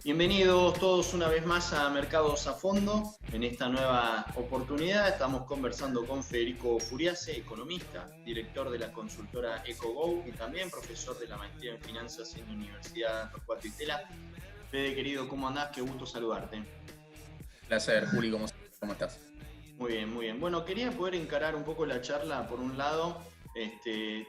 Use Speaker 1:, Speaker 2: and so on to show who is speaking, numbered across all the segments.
Speaker 1: Bienvenidos todos una vez más a Mercados a Fondo. En esta nueva oportunidad estamos conversando con Federico Furiase, economista, director de la consultora EcoGo y también profesor de la maestría en finanzas en la Universidad Torcuato Itela. Fede, querido, ¿cómo andás? Qué gusto saludarte.
Speaker 2: Placer, Juli, ¿cómo estás?
Speaker 1: Muy bien, muy bien. Bueno, quería poder encarar un poco la charla. Por un lado,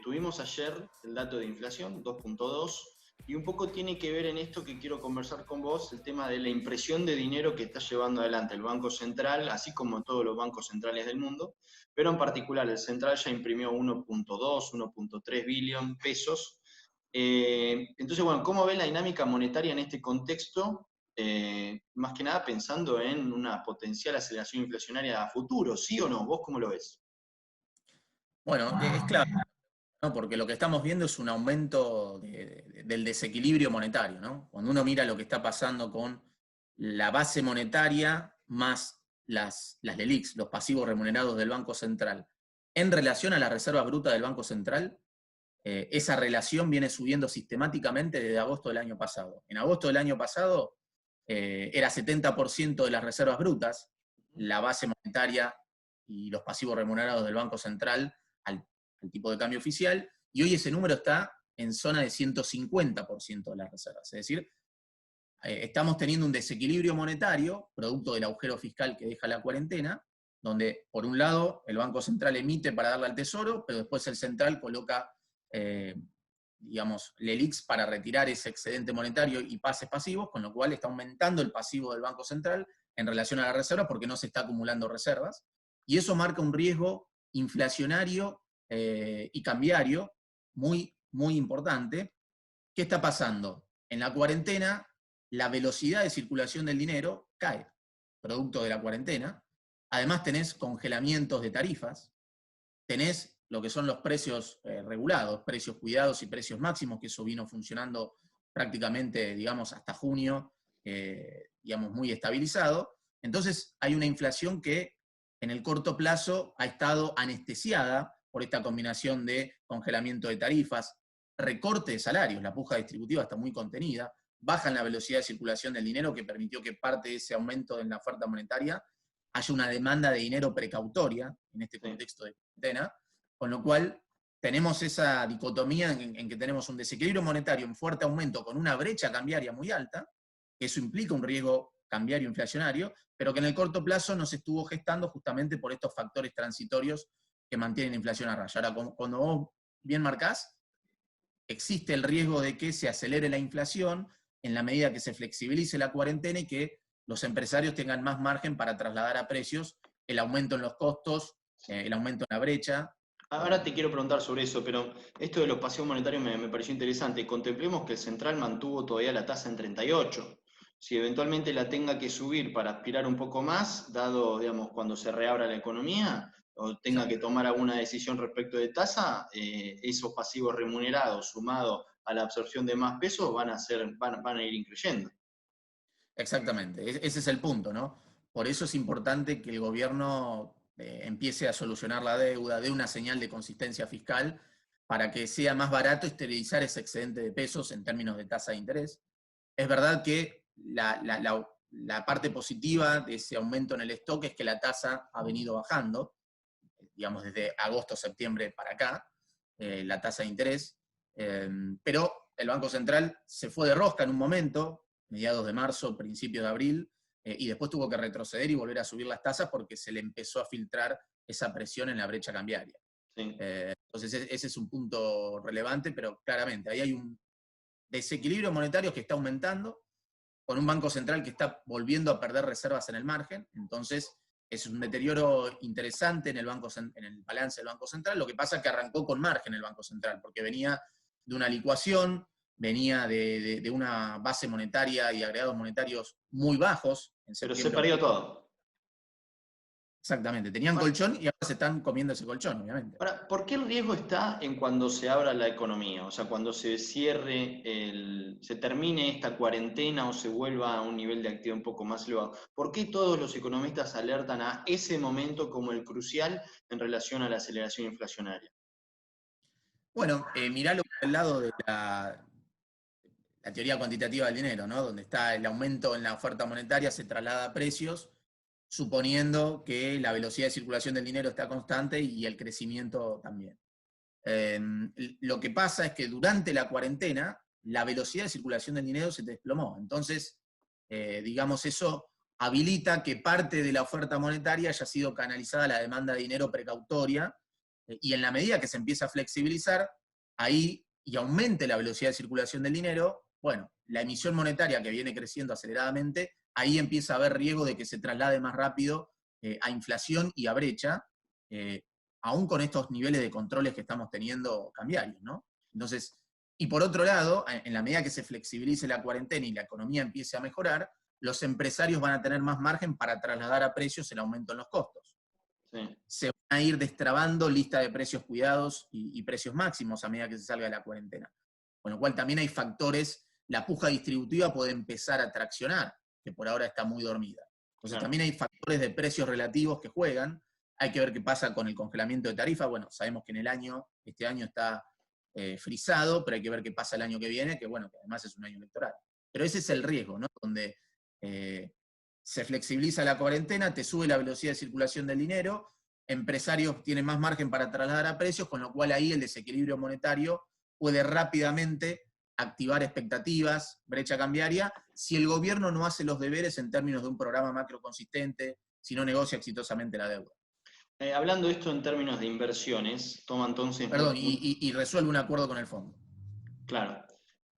Speaker 1: tuvimos ayer el dato de inflación, 2.2, y un poco tiene que ver en esto que quiero conversar con vos, el tema de la impresión de dinero que está llevando adelante el Banco Central, así como todos los bancos centrales del mundo, pero en particular el Central ya imprimió 1.2, 1.3 billón pesos. Entonces, bueno, ¿cómo ves la dinámica monetaria en este contexto? Más que nada pensando en una potencial aceleración inflacionaria a futuro, ¿sí o no? ¿Vos cómo lo ves?
Speaker 2: Bueno, es clave, ¿no? Porque lo que estamos viendo es un aumento del desequilibrio monetario, ¿no? Cuando uno mira lo que está pasando con la base monetaria más las LELIQs, los pasivos remunerados del Banco Central, en relación a la reserva bruta del Banco Central, esa relación viene subiendo sistemáticamente desde agosto del año pasado. En agosto del año pasado era 70% de las reservas brutas, la base monetaria y los pasivos remunerados del Banco Central al tipo de cambio oficial, y hoy ese número está en zona de 150% de las reservas. Es decir, estamos teniendo un desequilibrio monetario, producto del agujero fiscal que deja la cuarentena, donde por un lado el Banco Central emite para darle al Tesoro, pero después el Central coloca, eh, digamos, LELIQs para retirar ese excedente monetario y pases pasivos, con lo cual está aumentando el pasivo del Banco Central en relación a la reserva porque no se está acumulando reservas, y eso marca un riesgo inflacionario y cambiario muy, muy importante. ¿Qué está pasando? En la cuarentena, la velocidad de circulación del dinero cae, producto de la cuarentena. Además tenés congelamientos de tarifas, tenés lo que son los precios regulados, precios cuidados y precios máximos, que eso vino funcionando prácticamente, digamos, hasta junio, digamos, muy estabilizado. Entonces hay una inflación que en el corto plazo ha estado anestesiada por esta combinación de congelamiento de tarifas, recorte de salarios, la puja distributiva está muy contenida, baja en la velocidad de circulación del dinero que permitió que parte de ese aumento en la oferta monetaria haya una demanda de dinero precautoria en este
Speaker 1: Sí.
Speaker 2: contexto de cuarentena, con lo cual tenemos esa dicotomía en que tenemos un desequilibrio monetario en fuerte aumento con una brecha cambiaria muy alta, que eso implica un riesgo cambiario inflacionario, pero que en el corto plazo no se estuvo gestando justamente por estos factores transitorios que mantienen la inflación a raya. Ahora, cuando vos bien marcás, existe el riesgo de que se acelere la inflación en la medida que se flexibilice la cuarentena y que los empresarios tengan más margen para trasladar a precios el aumento en los costos, el aumento en la brecha.
Speaker 1: Ahora te quiero preguntar sobre eso, pero esto de los pasivos monetarios me pareció interesante. Contemplemos que el Central mantuvo todavía la tasa en 38. Si eventualmente la tenga que subir para aspirar un poco más, dado, digamos, cuando se reabra la economía, o tenga que tomar alguna decisión respecto de tasa, esos pasivos remunerados sumados a la absorción de más pesos van a ir increyendo.
Speaker 2: Exactamente, ese es el punto, ¿no? Por eso es importante que el gobierno empiece a solucionar la deuda, dé una señal de consistencia fiscal para que sea más barato esterilizar ese excedente de pesos en términos de tasa de interés. Es verdad que la parte positiva de ese aumento en el stock es que la tasa ha venido bajando, digamos desde agosto-septiembre para acá, la tasa de interés, pero el Banco Central se fue de rosca en un momento, mediados de marzo, principios de abril, y después tuvo que retroceder y volver a subir las tasas porque se le empezó a filtrar esa presión en la brecha cambiaria.
Speaker 1: Sí.
Speaker 2: Entonces ese es un punto relevante, pero claramente ahí hay un desequilibrio monetario que está aumentando, con un Banco Central que está volviendo a perder reservas en el margen, entonces es un deterioro interesante en el balance del Banco Central. Lo que pasa es que arrancó con margen el Banco Central, porque venía de una licuación, venía de una base monetaria y agregados monetarios muy bajos en
Speaker 1: Pero se
Speaker 2: septiembre.
Speaker 1: perdió todo.
Speaker 2: Exactamente, tenían
Speaker 1: Ahora,
Speaker 2: colchón y ahora se están comiendo ese colchón, obviamente.
Speaker 1: Ahora, ¿por qué el riesgo está en cuando se abra la economía? O sea, cuando se termine esta cuarentena o se vuelva a un nivel de actividad un poco más elevado. ¿Por qué todos los economistas alertan a ese momento como el crucial en relación a la aceleración inflacionaria?
Speaker 2: Bueno, miralo por el lado de la teoría cuantitativa del dinero, ¿no? Donde está el aumento en la oferta monetaria, se traslada a precios, suponiendo que la velocidad de circulación del dinero está constante y el crecimiento también. Lo que pasa es que durante la cuarentena, la velocidad de circulación del dinero se desplomó. Entonces, digamos, eso habilita que parte de la oferta monetaria haya sido canalizada a la demanda de dinero precautoria, y en la medida que se empieza a flexibilizar, ahí, y aumente la velocidad de circulación del dinero, bueno, la emisión monetaria que viene creciendo aceleradamente, ahí empieza a haber riesgo de que se traslade más rápido a inflación y a brecha, aún con estos niveles de controles que estamos teniendo cambiarios, ¿no? Entonces, y por otro lado, en la medida que se flexibilice la cuarentena y la economía empiece a mejorar, los empresarios van a tener más margen para trasladar a precios el aumento en los costos.
Speaker 1: Sí.
Speaker 2: Se van a ir destrabando lista de precios cuidados y precios máximos a medida que se salga de la cuarentena. Con lo cual también hay factores, la puja distributiva puede empezar a traccionar, que por ahora está muy dormida. Entonces también hay factores de precios relativos que juegan. Hay que ver qué pasa con el congelamiento de tarifa. Bueno, sabemos que este año está frisado, pero hay que ver qué pasa el año que viene, que bueno, que además es un año electoral. Pero ese es el riesgo, ¿no? Donde se flexibiliza la cuarentena, te sube la velocidad de circulación del dinero, empresarios tienen más margen para trasladar a precios, con lo cual ahí el desequilibrio monetario puede rápidamente activar expectativas, brecha cambiaria, si el gobierno no hace los deberes en términos de un programa macro consistente, si no negocia exitosamente la deuda.
Speaker 1: Hablando de esto en términos de inversiones, toma entonces...
Speaker 2: Perdón, y resuelve un acuerdo con el fondo.
Speaker 1: Claro.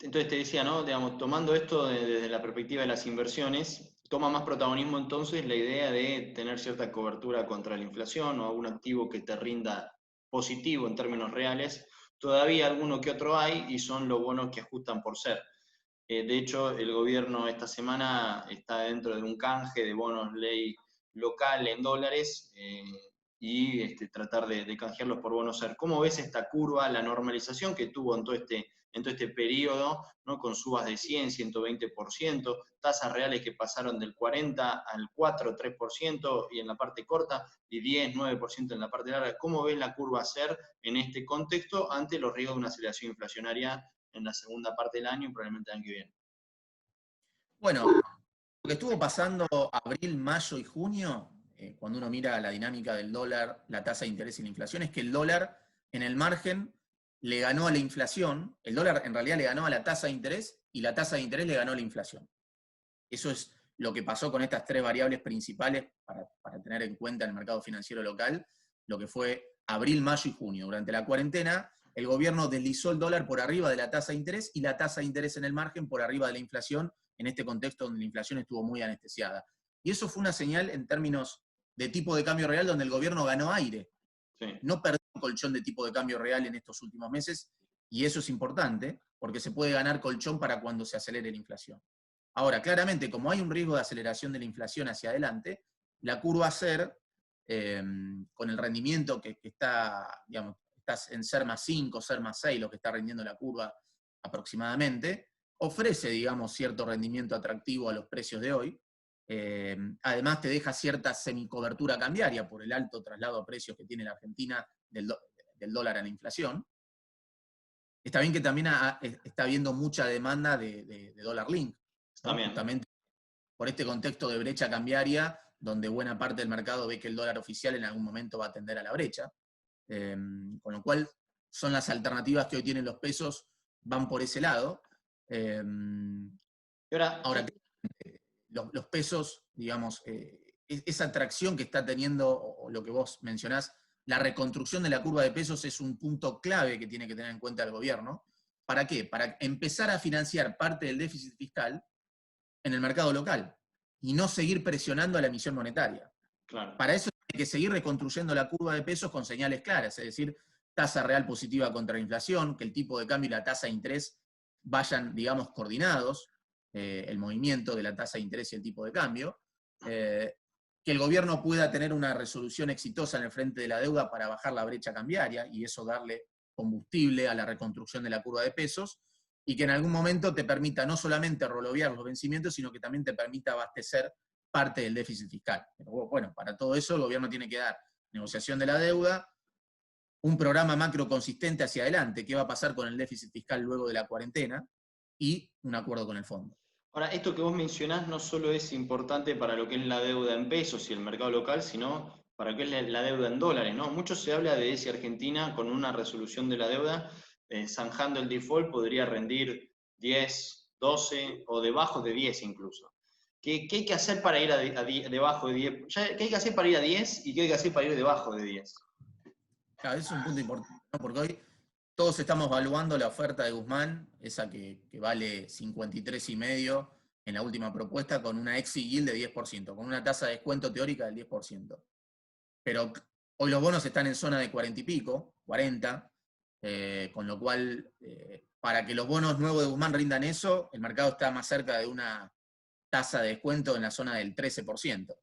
Speaker 1: Entonces te decía, ¿no? Digamos, tomando esto desde la perspectiva de las inversiones, toma más protagonismo entonces la idea de tener cierta cobertura contra la inflación o algún activo que te rinda positivo en términos reales. Todavía alguno que otro hay y son los bonos que ajustan por ser. De hecho, el gobierno esta semana está dentro de un canje de bonos ley local en dólares, y tratar de canjearlos por bonos ser. ¿Cómo ves esta curva, la normalización que tuvo en todo este periodo, ¿no? Con subas de 100, 120%, tasas reales que pasaron del 40 al 4, 3%, y en la parte corta, y 10, 9% en la parte larga? ¿Cómo ves la curva ser en este contexto ante los riesgos de una aceleración inflacionaria en la segunda parte del año y probablemente el año que viene?
Speaker 2: Bueno, lo que estuvo pasando abril, mayo y junio, cuando uno mira la dinámica del dólar, la tasa de interés y la inflación, es que el dólar en el margen le ganó a la inflación, el dólar en realidad le ganó a la tasa de interés y la tasa de interés le ganó a la inflación. Eso es lo que pasó con estas tres variables principales para tener en cuenta en el mercado financiero local, lo que fue abril, mayo y junio. Durante la cuarentena, el gobierno deslizó el dólar por arriba de la tasa de interés y la tasa de interés en el margen por arriba de la inflación, en este contexto donde la inflación estuvo muy anestesiada. Y eso fue una señal en términos de tipo de cambio real donde el gobierno ganó aire.
Speaker 1: Sí.
Speaker 2: No perdió un colchón de tipo de cambio real en estos últimos meses, y eso es importante, porque se puede ganar colchón para cuando se acelere la inflación. Ahora, claramente, como hay un riesgo de aceleración de la inflación hacia adelante, la curva SER, con el rendimiento que está, digamos, estás en SER más 5, SER más 6, lo que está rindiendo la curva aproximadamente, ofrece, digamos, cierto rendimiento atractivo a los precios de hoy. Además te deja cierta semicobertura cambiaria por el alto traslado a precios que tiene la Argentina del dólar a la inflación. Está bien que también está habiendo mucha demanda de dólar link, ¿no? Justamente por este contexto de brecha cambiaria, donde buena parte del mercado ve que el dólar oficial en algún momento va a tender a la brecha. Con lo cual, son las alternativas que hoy tienen los pesos, van por ese lado. Ahora, los pesos, digamos, esa atracción que está teniendo, o lo que vos mencionás, la reconstrucción de la curva de pesos es un punto clave que tiene que tener en cuenta el gobierno. ¿Para qué? Para empezar a financiar parte del déficit fiscal en el mercado local y no seguir presionando a la emisión monetaria.
Speaker 1: Claro.
Speaker 2: Para eso hay que seguir reconstruyendo la curva de pesos con señales claras, es decir, tasa real positiva contra la inflación, que el tipo de cambio y la tasa de interés vayan, digamos, coordinados, el movimiento de la tasa de interés y el tipo de cambio, que el gobierno pueda tener una resolución exitosa en el frente de la deuda para bajar la brecha cambiaria y eso darle combustible a la reconstrucción de la curva de pesos, y que en algún momento te permita no solamente roloviar los vencimientos, sino que también te permita abastecer parte del déficit fiscal. Pero bueno, para todo eso el gobierno tiene que dar negociación de la deuda, un programa macro consistente hacia adelante, qué va a pasar con el déficit fiscal luego de la cuarentena, y un acuerdo con el fondo.
Speaker 1: Ahora, esto que vos mencionás no solo es importante para lo que es la deuda en pesos y el mercado local, sino para lo que es la deuda en dólares, ¿no? Mucho se habla de si Argentina, con una resolución de la deuda, zanjando el default, podría rendir 10, 12 o debajo de 10 incluso. ¿Qué hay que hacer para ir debajo de 10? ¿Qué hay que hacer para ir a 10 y qué hay que hacer para ir debajo de 10?
Speaker 2: Claro, ese es un punto importante, ¿no? Porque hoy todos estamos evaluando la oferta de Guzmán, esa que vale 53,5 en la última propuesta, con una exit yield de 10%, con una tasa de descuento teórica del 10%. Pero hoy los bonos están en zona de 40 y pico, 40, con lo cual, para que los bonos nuevos de Guzmán rindan eso, el mercado está más cerca de una tasa de descuento en la zona del 13%.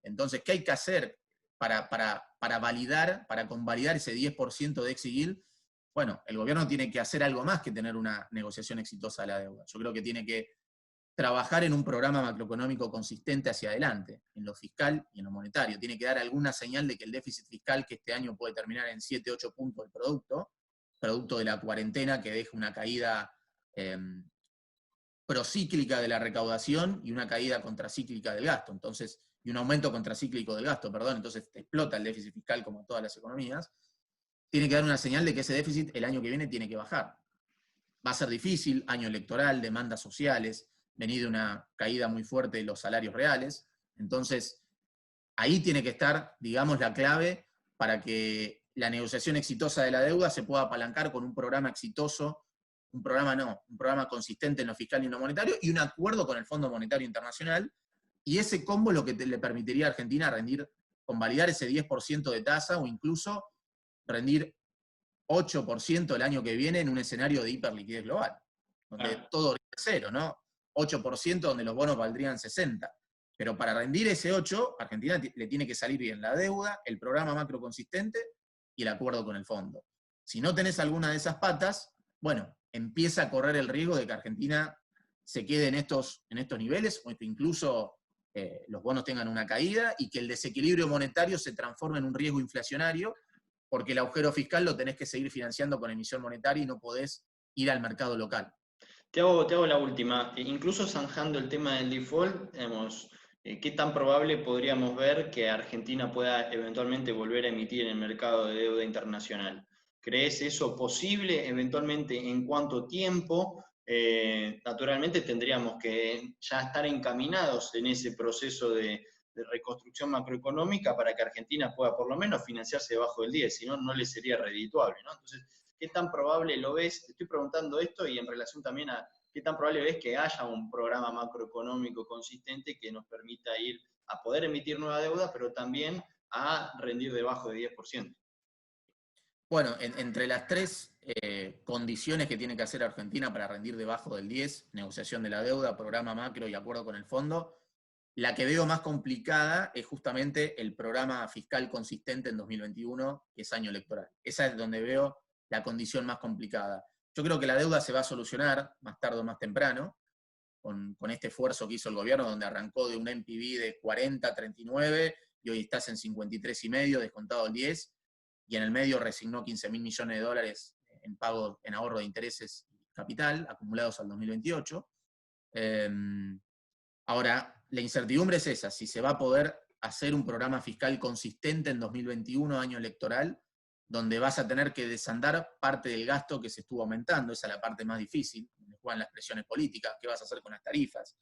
Speaker 2: Entonces, ¿qué hay que hacer para validar, para convalidar ese 10% de exit yield? Bueno, el gobierno tiene que hacer algo más que tener una negociación exitosa de la deuda. Yo creo que tiene que trabajar en un programa macroeconómico consistente hacia adelante, en lo fiscal y en lo monetario. Tiene que dar alguna señal de que el déficit fiscal, que este año puede terminar en 7, 8 puntos del producto de la cuarentena, que deja una caída procíclica de la recaudación y una caída contracíclica del gasto, entonces, y un aumento contracíclico del gasto, perdón, entonces explota el déficit fiscal como todas las economías, tiene que dar una señal de que ese déficit el año que viene tiene que bajar. Va a ser difícil, año electoral, demandas sociales, venir de una caída muy fuerte de los salarios reales, entonces ahí tiene que estar, digamos, la clave para que la negociación exitosa de la deuda se pueda apalancar con un programa exitoso, un programa consistente en lo fiscal y en lo monetario, y un acuerdo con el Fondo Monetario Internacional, y ese combo es lo que le permitiría a Argentina rendir, convalidar ese 10% de tasa, o incluso rendir 8% el año que viene en un escenario de hiperliquidez global, donde todo es cero, ¿no? 8% donde los bonos valdrían 60. Pero para rendir ese 8, Argentina le tiene que salir bien la deuda, el programa macro consistente y el acuerdo con el fondo. Si no tenés alguna de esas patas, bueno, empieza a correr el riesgo de que Argentina se quede en estos niveles, o que incluso los bonos tengan una caída y que el desequilibrio monetario se transforme en un riesgo inflacionario, porque el agujero fiscal lo tenés que seguir financiando con emisión monetaria y no podés ir al mercado local.
Speaker 1: Te hago la última. Incluso zanjando el tema del default, ¿qué tan probable podríamos ver que Argentina pueda eventualmente volver a emitir en el mercado de deuda internacional? ¿Crees eso posible? Eventualmente, ¿en cuánto tiempo? Naturalmente tendríamos que ya estar encaminados en ese proceso de reconstrucción macroeconómica para que Argentina pueda por lo menos financiarse debajo del 10, si no, no le sería redituable, ¿no? Entonces, ¿qué tan probable lo ves? Te estoy preguntando esto y en relación también a qué tan probable ves que haya un programa macroeconómico consistente que nos permita ir a poder emitir nueva deuda, pero también a rendir debajo de 10%.
Speaker 2: Bueno, entre las tres condiciones que tiene que hacer Argentina para rendir debajo del 10, negociación de la deuda, programa macro y acuerdo con el fondo, la que veo más complicada es justamente el programa fiscal consistente en 2021, que es año electoral. Esa es donde veo la condición más complicada. Yo creo que la deuda se va a solucionar más tarde o más temprano, con este esfuerzo que hizo el gobierno, donde arrancó de un NPV de 40, 39, y hoy estás en 53,5, descontado el 10, y en el medio resignó 15.000 millones de dólares en pago, en ahorro de intereses y capital, acumulados al 2028. Ahora, la incertidumbre es esa, si se va a poder hacer un programa fiscal consistente en 2021, año electoral, donde vas a tener que desandar parte del gasto que se estuvo aumentando, esa es la parte más difícil, donde juegan las presiones políticas, qué vas a hacer con las tarifas,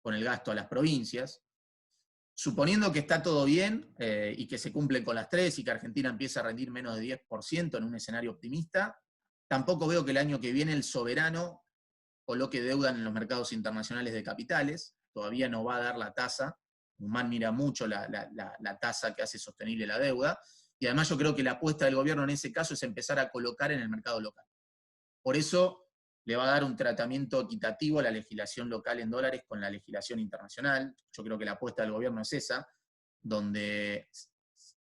Speaker 2: con el gasto a las provincias. Suponiendo que está todo bien y que se cumplen con las tres y que Argentina empieza a rendir menos de 10% en un escenario optimista, tampoco veo que el año que viene el soberano coloque deuda en los mercados internacionales de capitales, todavía no va a dar la tasa, Guzmán mira mucho la tasa que hace sostenible la deuda, y además yo creo que la apuesta del gobierno en ese caso es empezar a colocar en el mercado local. Por eso le va a dar un tratamiento equitativo a la legislación local en dólares con la legislación internacional. Yo creo que la apuesta del gobierno es esa, donde,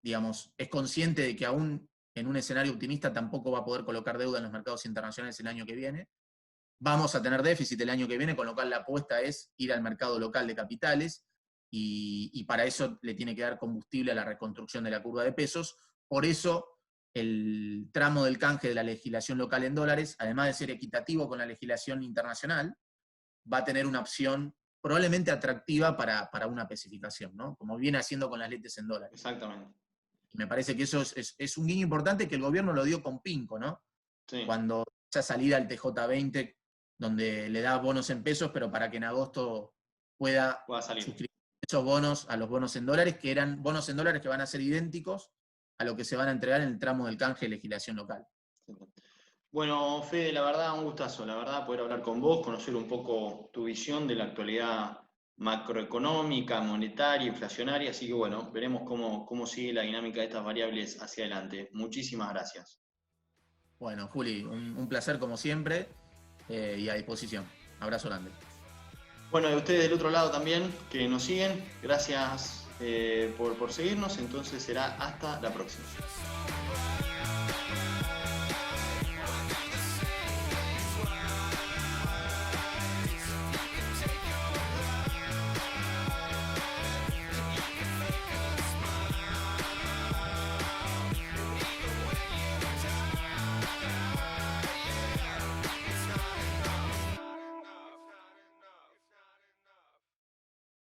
Speaker 2: digamos, es consciente de que aún en un escenario optimista tampoco va a poder colocar deuda en los mercados internacionales el año que viene. Vamos a tener déficit el año que viene, con lo cual la apuesta es ir al mercado local de capitales, y para eso le tiene que dar combustible a la reconstrucción de la curva de pesos. Por eso el tramo del canje de la legislación local en dólares, además de ser equitativo con la legislación internacional, va a tener una opción probablemente atractiva para una especificación, ¿no? Como viene haciendo con las letes en dólares.
Speaker 1: Exactamente.
Speaker 2: Me parece que eso es un guiño importante que el gobierno lo dio con Pinco, ¿no?
Speaker 1: Sí.
Speaker 2: Cuando esa salida al TJ20, donde le da bonos en pesos, pero para que en agosto pueda
Speaker 1: salir.
Speaker 2: suscribir esos bonos a los bonos en dólares, que eran bonos en dólares que van a ser idénticos a lo que se van a entregar en el tramo del canje de legislación local.
Speaker 1: Bueno, Fede, la verdad, un gustazo, la verdad, poder hablar con vos, conocer un poco tu visión de la actualidad macroeconómica, monetaria, inflacionaria, así que bueno, veremos cómo sigue la dinámica de estas variables hacia adelante. Muchísimas gracias.
Speaker 2: Bueno, Juli, un placer como siempre y a disposición. Abrazo grande.
Speaker 1: Bueno, y ustedes del otro lado también, que nos siguen, gracias por seguirnos, entonces será hasta la próxima.